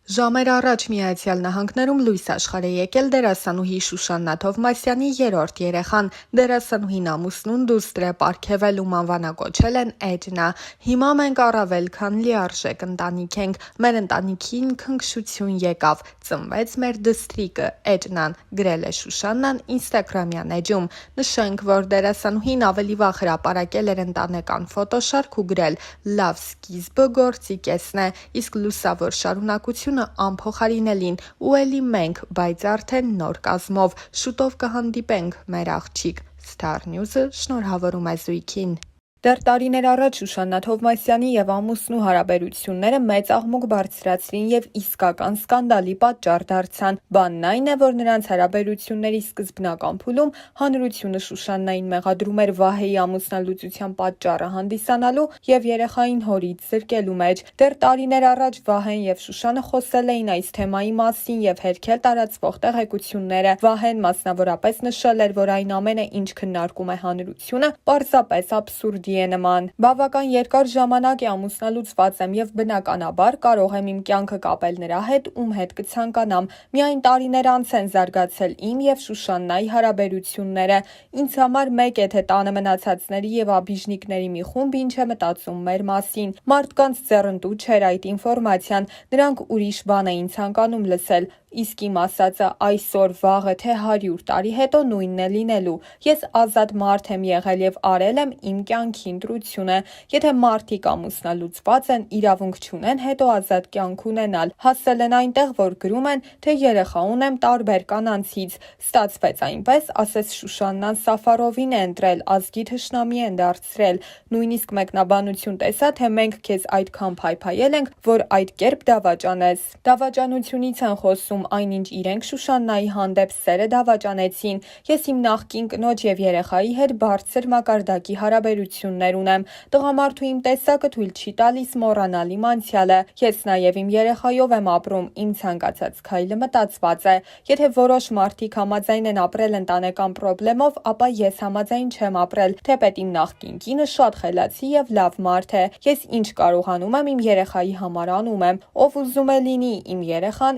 Ժամեր առաջ Միացյալ Նահանգներում լույս աշխարհ է եկել դերասանուհի Շուշաննա Թովմասյանի երրորդ երեխան։ Դերասանուհին ամուսնուն դուստր է պարգևել ու անվանակոչել են Էջնա։ Հիմա մենք առավել քան լիարժեք ընտանիք ենք։ Մեր ընտանիքին քնքշություն եկավ, ծնվեց մեր դստրիկը Էջնան, գրել է Շուշաննան Instagram-յան էջում։ Նշենք, որ դերասանուհին ավելի վաղ հրապարակել էր ընտանեկան ֆոտոշարք ու գրել. «Լավ սկիզբը գործի կեսն է, իսկ լուսավոր շարունակությունը անփոխարինելին ու էլի մենք, բայց արդեն նոր կազմով, շուտով կհանդիպենք մեր աղջիկ»։ Star News-ը շնորհավորում է զույգին։ Դեռ տարիներ առաջ Շուշաննա Թովմասյանի եւ ամուսնու հարաբերությունները մեծ աղմուկ բարձրացրին եւ իսկական սկանդալի պատճառ դարձան։ Բանն այն է, որ նրանց հարաբերությունների սկզբնական փուլում հանրությունը Շուշաննային մեղադրում էր Վահեի ամուսնալուծության պատճառը հանդիսանալու եւ երեխային հորից զրկելու մեջ։ Դեռ տարիներ առաջ Վահեն եւ Շուշանը խոսել էին այս թեմայի մասին եւ հերքել տարածվող տեղեկությունները։ Վահեն մասնավորապես նշել էր, որ այն ամենը, ինչ քննարկում է հանրությունը, պարզապես աբսուրդի է նման։ Բավական երկար ժամանակ է ամուսնալուծված եմ եւ բնականաբար կարող եմ իմ կյանքը կապել նրա հետ, ում հետ կցանկանամ։ Միայն տարիներ անց են զարգացել իմ եւ Շուշաննայի հարաբերությունները։ Ինձ համար մեկ է, թե տանը մնացածների եւ աբիժնիկների մի խումբ ինչ է մտածում մեր մասին։ Մարդկանց ձեռնտու չէր այդ ինֆորմացիան, նրանք ուրիշ բան էին ցանկանում լսել։ Իսկ իմ ասածը այսօր, վաղը, թե 100 տարի հետո նույնն է լինելու։ Ես ազատ մարդ եմ եղել եւ արել եմ իմ կյանքի ընտրությունը։ Եթե մարդիկ ամուսնալուծված են, իրավունք չունեն հետո ազատ կյանք ունենալ։ Հասել են այնտեղ, որ գրում են, թե երեխա ունեմ տարբեր կանանցից։ Ստացվեց այնպես, ասես Շուշաննան Սաֆարովին է ընտրել, ազգի թշնամի են դարձրել։ Նույնիսկ մեկնաբանություն տեսա, թե մենք քեզ այդքան փայփայել ենք, որ այդ կերպ դավաճանես։ Դավաճանությունից են խոսում, այնինչ իրենք Շուշաննայի հանդեպ սերը դավաճանեցին։ Ես իմ նախկին կնոջ եւ երեխայի հետ բարձր մակարդակի հարաբերություններ ունեմ։ Տղամարդու իմ տեսակը թույլ չի տալիս մոռանալ իմ անցյալը։ Ես նաեւ իմ երեխայով եմ ապրում, իմ ցանկացած քայլը մտածված է։ Եթե որոշ մարդիկ համաձայն են ապրել ընտանեկան պրոբլեմով, ապա ես համաձայն չեմ ապրել, թեպետ իմ նախկին կինը շատ խելացի եւ լավ մարդ է։ Ես ինչ կարողանում եմ իմ երեխայի համար անում եմ։ Ով ուզում է լինի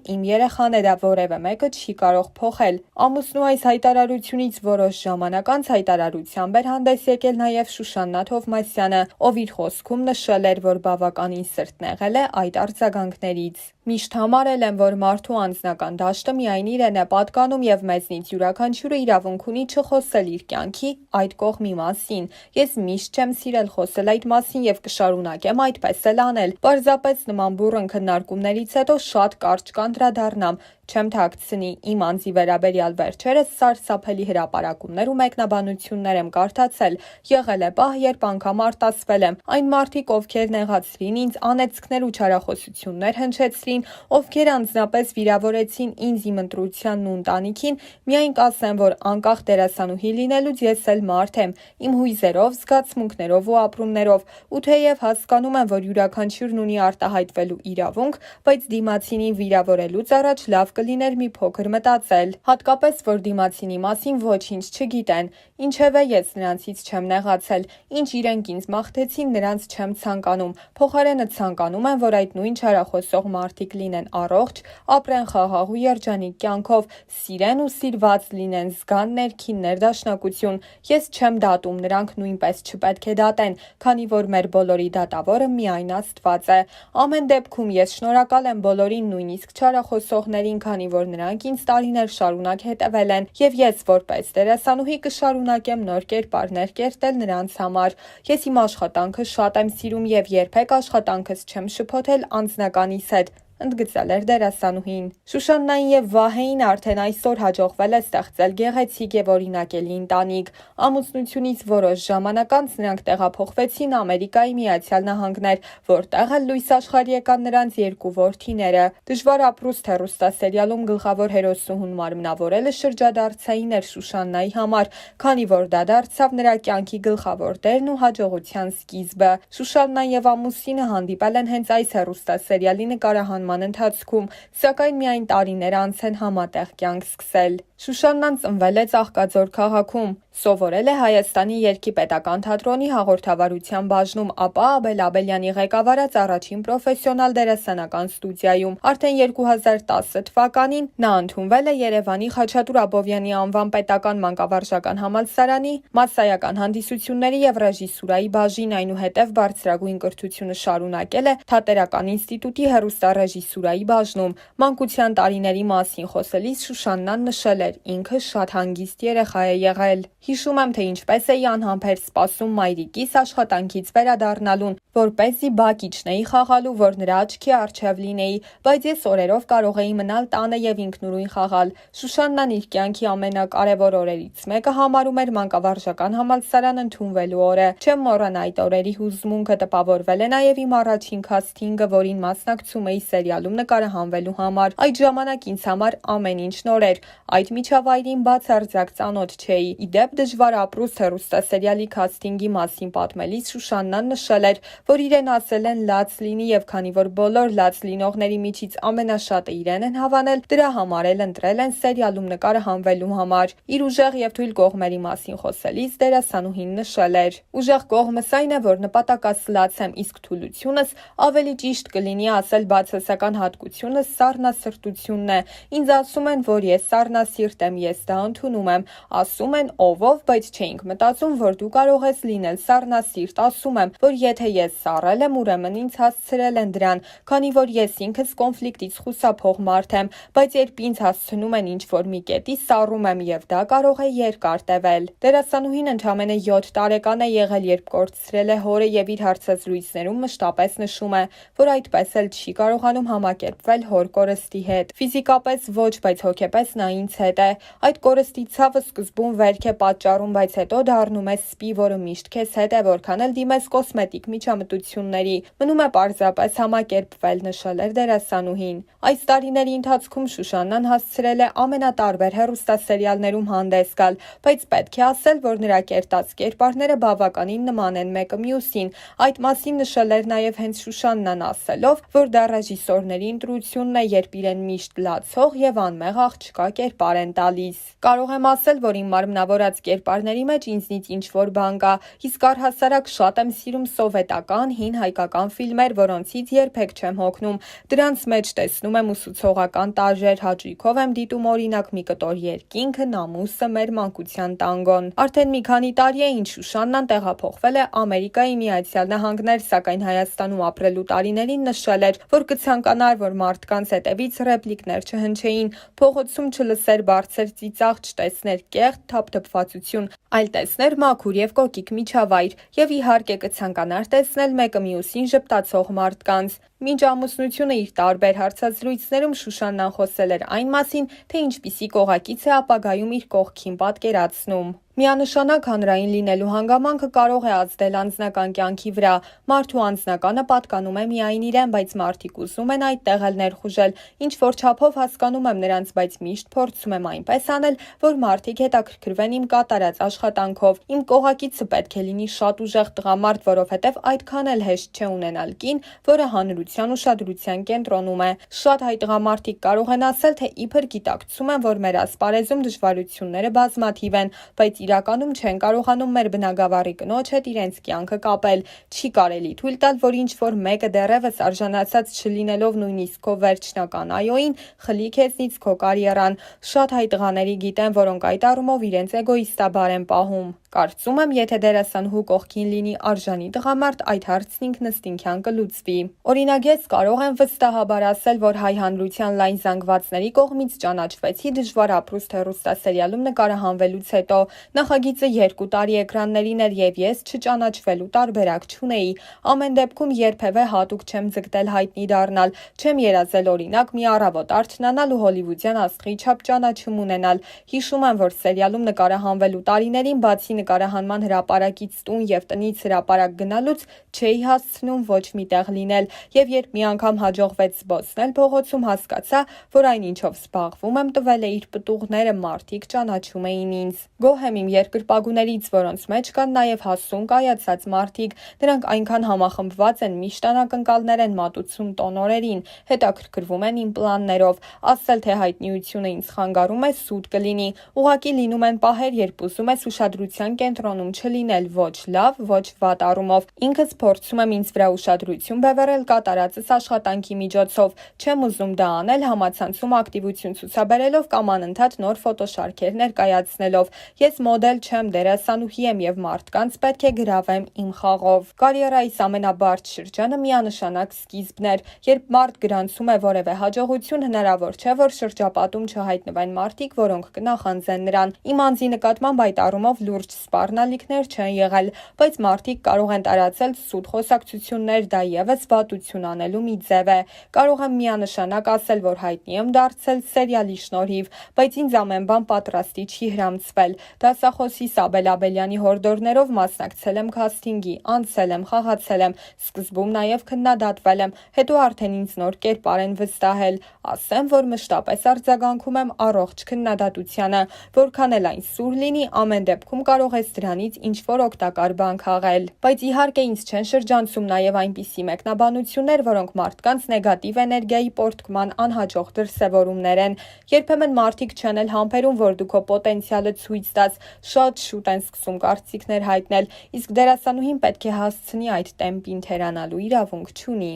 իմ երեխան է, դա որևէ մեկը չի կարող փոխել։ Ամուսնու այս հայտարարությունից որոշ ժամանակ անց հայտարարությամբ էր հանդես եկել նաև Շուշաննա Թովմասյանը, ով իր խոսքում նշել էր, որ բավականին սրտնեղել է այդ արձագանքներից։ Միշտ համարել եմ, որ մարդու անձնական դաշտը միայն իրեն է պատկանում եւ մեզնից յուրաքանչյուրը իրավունք ունի չխոսել իր կյանքի այդ կողմի մասին։ Ես միշտ չեմ սիրել խոսել այդ մասին եւ կշարունակեմ այդպես էլ անել։ Պարզապես նման բուռն քննարկումներից հետո շատ կարճ կանդրադառնամ, չեմ թաքցնի, իմ անձի վերաբերյալ վերջերս սարսափելի հրապարակումներ ու մեկնաբանություններ եմ կարդացել։ Եղել է պահ, երբ անգամ արտասվել եմ։ Այն մարդիկ, ովքեր նեղացրին ինձ, անեծքներ ու չարախոսություններ հնչեցրին, ովքեր անձնապես վիրավորեցին ինձ, իմ ընտրությանն ու ընտանիքին, միայն կասեմ, որ անկախ դերասանուհի լինելուց ես էլ մարդ եմ, իմ հույզերով, զգացմունքներով ու ապրումներով, ու թեև հասկանում եմ, որ յուրաքանչյուրն ունի արտահայտվելու իրավունք, բայց դիմացինին վիրավորելուց առաջ լավ կլիներ մի փոքր մտածել, հատկապես որ դիմացինի մասին ոչինչ չգիտեն։ Ինչևէ ես նրանցից չեմ նեղացել, ինչ իրենք ինձ մաղթեցին, նրանց չեմ ցանկանում։ Փոխարենը ցանկանում եմ, որ այդ նույն չարախոսող մարդիկ լինեն առողջ, ապրեն խաղաղ ու երջանիկ կյանքով, սիրեն ու սիրված լինեն, զգան ներքին ներդաշնակություն։ Ես չեմ դատում, նրանք նույնպես չպետք է դատեն, քանի որ մեր բոլորի դատավորը միայն Աստված է։ Ամեն դեպքում ես շնորհակալ եմ բոլորին, նույնիսկ չարախոսողներին, քանի որ նրանք ինձ տարիներ շարունակ հետևել են, եւ ես որպես դերասանուհի կշարունակեմ նոր կերպարներ կերտել նրանց համար։ Ես իմ աշխատանքը շատ եմ սիրում եւ երբեք աշխատանքս չեմ շփոթել անձնականիս հետ, ընդգծել էր դերասանուհին։ Շուշաննային եւ Վահեին արդեն այսօր հաջողվել է ստեղծել գեղեցիկ եւ օրինակելի ընտանիք։ Ամուսնությունից որոշ ժամանակ անց նրանք տեղափոխվեցին Ամերիկայի Միացյալ Նահանգներ, որտեղ էլ լույս աշխարհ եկան նրանց երկու որդիները։ Դժվար ապրուստ հեռուստասերիալում գլխավոր հերոսուհուն մարմնավորելը շրջադարձային էր Շուշաննայի համար, քանի որ դա դարձավ նրա կյանքի գլխավոր դերն ու հաջողության սկիզբը։ Շուշաննան եւ ամուսինը հանդիպել են հենց այս հեռուստասերիալի նկարահանման կրթության ընթացքում, սակայն միայն տարիներ անց են համատեղ կյանք սկսել։ Շուշաննան ծնվել է Ծաղկաձոր քաղաքում, սովորել է Հայաստանի երգի-պետական թատրոնի հաղորդավարության բաժնում, ապա Աբել Աբելյանի ղեկավարած առաջին պրոֆեսիոնալ դերասանական ստուդիայում։ Արդեն 2010 թվականին նա ընդունվել է Երևանի Խաչատուր Աբովյանի անվան պետական մանկավարժական համալսարանի մասսայական հանդիսությունների և ռեժիսուրայի բաժին, այնուհետև բարձրագույն կրթությունը շարունակել է Թատերական ինստիտուտի հեռուստառեժիսուրայի բաժնում։ Մանկության տարիների մասին խոսելիս Շուշաննան նշել էր. ինքը շատ հանգիստ երեխա է եղել։ Հիշում եմ, թե ինչպես էի անհամբեր սպասում մայրիկիս աշխատանքից վերադառնալուն, որպեսզի բակ իջնեի խաղալու, որ նրա աչքի առջև լինեի, բայց ես օրերով կարող էի մնալ տանը և ինքնուրույն խաղալ։ Շուշաննան իր կյանքի ամենակարևոր օրերից մեկը համարում էր մանկավարժական համալսարան ընդունվելու օրը։ Չեմ մոռանա այդ օրերի հուզմունքը, տպավորվել է նաև իմ առաջին քասթինգը, որին մասնակցում էի սերիալում նկարահանվելու համար։ Այդ ժամանակ ինձ համար ամեն ինչ նոր էր։ Այդ միջավայրին բացարձակ ծանոթ չէի։ Ի դեպ, Դժվար ապրուստ հեռուստասերիալի քասթինգի մասին պատմելիս Շուշաննան նշել էր, որ իրեն ասել են լաց լինի, և քանի որ բոլոր լաց լինողների միջից ամենաշատը իրեն են հավանել, դրա համար էլ ընտրել են սերիալում նկարահանվելու համար։ Իր ուժեղ և թույլ կողմերի մասին խոսելիս դերասանուհին նշել էր. ուժեղ կողմս այն է, որ նպատակասլաց եմ, իսկ թուլությունս, ավելի ճիշտ կլինի ասել բացասական հատկությունս սառնասրտությունն է։ Ինձ ասում են, որ ես սառնասիրտ եմ, ես դա ընդունում եմ։ Ասում են ով, բայց չէինք մտածում, որ դու կարող ես լինել սառնասիրտ։ Ասում եմ, որ եթե ես սառել եմ, ուրեմն ինձ հասցրել են դրան, քանի որ ես ինքս կոնֆլիկտից խուսափող մարդ եմ, բայց երբ ինձ հասցնում են ինչ-որ մի կետի, սառում եմ, և դա կարող է երկար տևել։ Դերասանուհին ընդամենը 7 տարեկան է եղել, երբ կորցրել է հորը, և իր հարցազրույցներում մշտապես նշում է, որ այդպես էլ չի կարողանում համակերպվել հոր կորստի հետ։ Ֆիզիկապես ոչ, բայց հոգեպես նա ինձ հետ է։ Այդ կորստի ցավը սկզբում վերք է պատճառում, բայց հետո դառնում է սպի, որը միշտ քեզ հետ է, որքան էլ դիմես կոսմետիկ միջամտությունների։ Մնում է պարզապես համակերպվել, նշել էր դերասանուհին։ Այս տարիների ընթացքում Շուշաննան հասցրել է ամենատարբեր հեռուստասերիալներում հանդես գալ, բայց պետք է ասել, որ նրա կերտած կերպարները բավականին նման են մեկը մյուսին։ Այդ մասին նշել էր նաև հենց Շուշաննան, ասելով, որ դա ռեժիսորների ընտրությունն է, երբ իրեն միշտ լացող և անմեղ աղջկա կերպար են տալիս։ Կարող եմ ասել, որ իմ մարմնավորած կերպարների մեջ ինձնից ինչ-որ բան կա, իսկ առհասարակ շատ եմ սիրում սովետական, հին հայկական ֆիլմեր, որոնցից երբեք չեմ հոգնում։ Դրանց մեջ տեսնում եմ ուսուցողական տարրեր, հաճույքով եմ դիտում օրինակ մի կտոր երկինքը, նամուսը, մեր մանկության տանգոն։ Արդեն մի քանի տարի է, ինչ Շուշաննան տեղափոխվել է Ամերիկայի Միացյալ Նահանգներ, սակայն Հայաստանում ապրելու տարիներին նշել էր, որ կցանկանար, որ մարդկանց հետևից ռեպլիկներ չհնչեին, փողոցում չլսեր բարձր ծիծաղ, չտեսներ կեղտ թափթփվածություն, այլ տեսներ մաքուր և կոկիկ միջավայր, և իհարկե կցանկանար տեսնել մեկը մյուսին ժպտացող մարդկանց։ Մինչ ամուսնությունը իր տարբեր հարցազրույցներում Շուշաննան խոսել էր այն մասին, թե ինչպիսի կողակից է ապագայում իր կողքին պատկերացնում։ Միանշանակ հանրային լինելու հանգամանքը կարող է ազդել անձնական կյանքի վրա։ Մարդու անձնականը պատկանում է միայն իրեն, բայց մարդիկ ուզում են այդտեղ էլ ներխուժել։ Ինչ-որ չափով հասկանում եմ նրանց, բայց միշտ փորձում եմ այնպես անել, որ մարդիկ հետաքրքրվեն իմ կատարած աշխատանքով։ Իմ կողակիցը պետք է լինի շատ ուժեղ տղամարդ, որովհետև այդքան էլ հեշտ չէ ունենալ կին, որը հանրության ուշադրության կենտրոնում է։ Շատ հայ տղամարդիկ կարող են ասել, թե իբր գիտակցում են, որ մեր ասպարեզում դժվարությունները բազմաթիվ են, բայց իրականում չեն կարողանում մեր բնագավառի կնոջ հետ իրենց կյանքը կապել։ Չի կարելի թույլ տալ, որ ինչ-որ մեկը դեռևս արժանացած չլինելով նույնիսկ քո վերջնական այոյին, խլի քեզնից քո կարիերան։ Շատ հայ տղաների գիտեմ, որոնք այդ առումով իրենց էգոիստաբար են պահում։ Կարծում եմ, եթե դերասանուհու կողքին լինի արժանի տղամարդ, այդ հարցն ինքնըստինքյան կլուծվի։ Օրինակ, ես կարող եմ վստահաբար ասել, որ հայ հանրության լայն զանգվածների կողմից ճանաչվեցի Դժվար ապրուստ հեռուստասերիալում նկարահանվելուց հետո։ Նախագիծը 2 տարի էկրաններին էր, և ես չճանաչվելու տարբերակ չունեի։ Ամեն դեպքում երբևէ հատուկ չեմ ձգտել հայտնի դառնալ, չեմ երազել օրինակ մի առավոտ արթնանալ ու հոլիվուդյան աստղի չափ ճանաչում ունենալ։ Հիշում եմ, որ սերիալում նկարահանվելու տարիներին բացի նկարահանման հրապարակից տուն եւ տնից հրապարակ գնալուց չէի հասցնում ոչ մի տեղ լինել, եւ երբ մի անգամ հաջողվեց զբոսնել փողոցում, հասկացա, որ այն ինչով զբաղվում եմ տվել է իր պտուղները, մարդիկ ճանաչում էին ինձ։ Գոհ եմ իմ երկրպագուներից, որոնց մեջ կան նաեւ հասուն կայացած մարդիկ, նրանք այնքան համախմբված են, միշտ անակնկալներ են մատուցում տոնորերին, հետաքրքրվում են իմ պլաններով, ասել թե հայտնիությունը ինձ խանգարում է սուտ կլինի, ուղղակի լինում են պահեր, երբ ուզում ես ուշադրության կենտրոնում չլինել ոչ լավ, ոչ վատ առումով։ Ինքս փորձում եմ ինձ վրա ուշադրություն բևեռել կատարածս աշխատանքի միջոցով, չեմ ուզում դա անել համացանցում ակտիվություն ցուցաբերելով կամ անընդհատ նոր ֆոտոշարքեր ներկայացնելով։ Ես մոդել չեմ, դերասանուհի եմ եւ մարդկանց պետք է գրավեմ իմ խաղով։ Կարիերայիս ամենաբարդ շրջանը միանշանակ սկիզբն էր, երբ մարդ գրանցում է որևէ հաջողություն, հնարավոր չէ, որ շրջապատում չհայտնվեն մարդիկ, որոնք կնախանձեն նրան։ Իմ անձի նկատմամբ այդ առումով լուրջ սպառնալիքներ չեն եղել, բայց մարդիկ կարող են տարածել սուտ խոսակցություններ, դա եւս վատություն անելու մի ձև է։ Կարող եմ միանշանակ ասել, որ հայտնի եմ դարձել սերիալի շնորհիվ, բայց ինձ ամեն բան պատրաստի չի հրամցվել։ Դասախոսի Սաբել Աբելյանի հորդորներով մասնակցել եմ քասթինգի, անցել եմ, խաղացել եմ, սկզբում նաեւ քննադատվել եմ, հետո արդեն ինձ նոր կերպար են վստահել։ Ասեմ, որ մշտապես արձագանքում եմ առողջ քննադատությանը, որքան էլ այն սուր լինի, ամեն դեպքում կարող ես դրանից ինչ-որ օգտակար բան քաղել։ Բայց իհարկե ինձ չեն շրջանցում նաեւ այնպիսի մեկնաբանություններ, որոնք մարդկանց նեգատիվ էներգիայի պոռթկման անհաջող դրսևորումներ են։ Երբեմն մարդիկ չեն էլ համբերում, որ դու քո պոտենցիալը ցույց տաս, շատ շուտ են սկսում կարծիքներ հայտնել, իսկ դերասանուհին պետք է հասցնի այդ տեմպին թերանալու իրավունք չունի։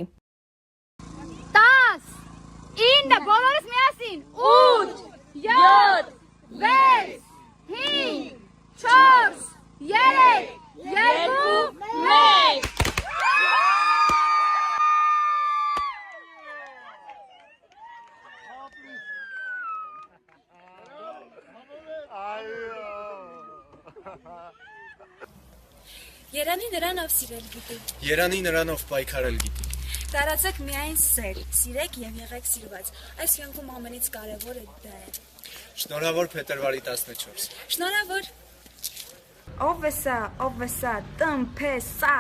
10 9 բոլորս միասին 8 7 6 5 4 3 2 1 Երանի նրանով սիրել գիտի, Երանի նրանով պայքարել գիտի։ տարածեք միայն սեր, սիրեք և եղեք սիրված, այս կյանքում ամենից կարևորը դա է։ Շնորհավոր փետրվարի 14։ Շնորհավոր։ Ով է սա, տնփեսա։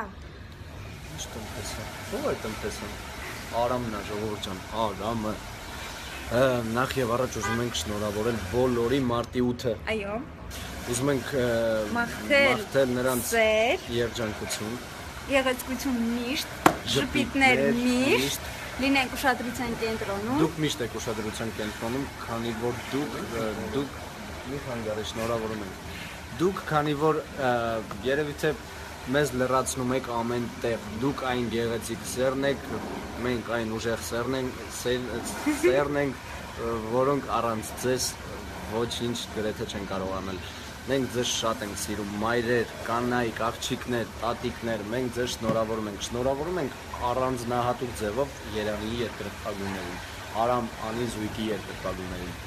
Ինչ տնտեսա։ Ո՞վ է տնտեսան։ Արամն է, ժողովուրդ ջան, Արամը։ Նախ եւ առաջ ուզում ենք շնորհավորել բոլորի մարտի 8-ը։ Այո, Ուզում ենք մաղթել նրանց սեր, երջանկություն, եղեցկություն միշտ, ժպիտներ միշտ, լինենք ուշադրության կենտրոնում։ Դուք միշտ եք ուշադրության կենտրոնում, քանի որ դուք մի խանգարի շնորհավորում ենք։ Դուք քանի որ երևի թե մեզ լրացնում եք ամեն տեղ, դուք այն գեղեցիկ սերն եք, մենք այն ուժեղ սերն ենք, որոնք առանց ձեզ ոչինչ գրեթե չեն կարող անել։ Մենք ձեզ շատ ենք սիրում, մայրեր, կանայք, աղջիկներ, տատիկներ, մենք ձեզ շնորհավորում ենք առանձնահատուկ ձևով Երանի երկրպագուներին, Արամ Անի Զույգի երկրպագուներին։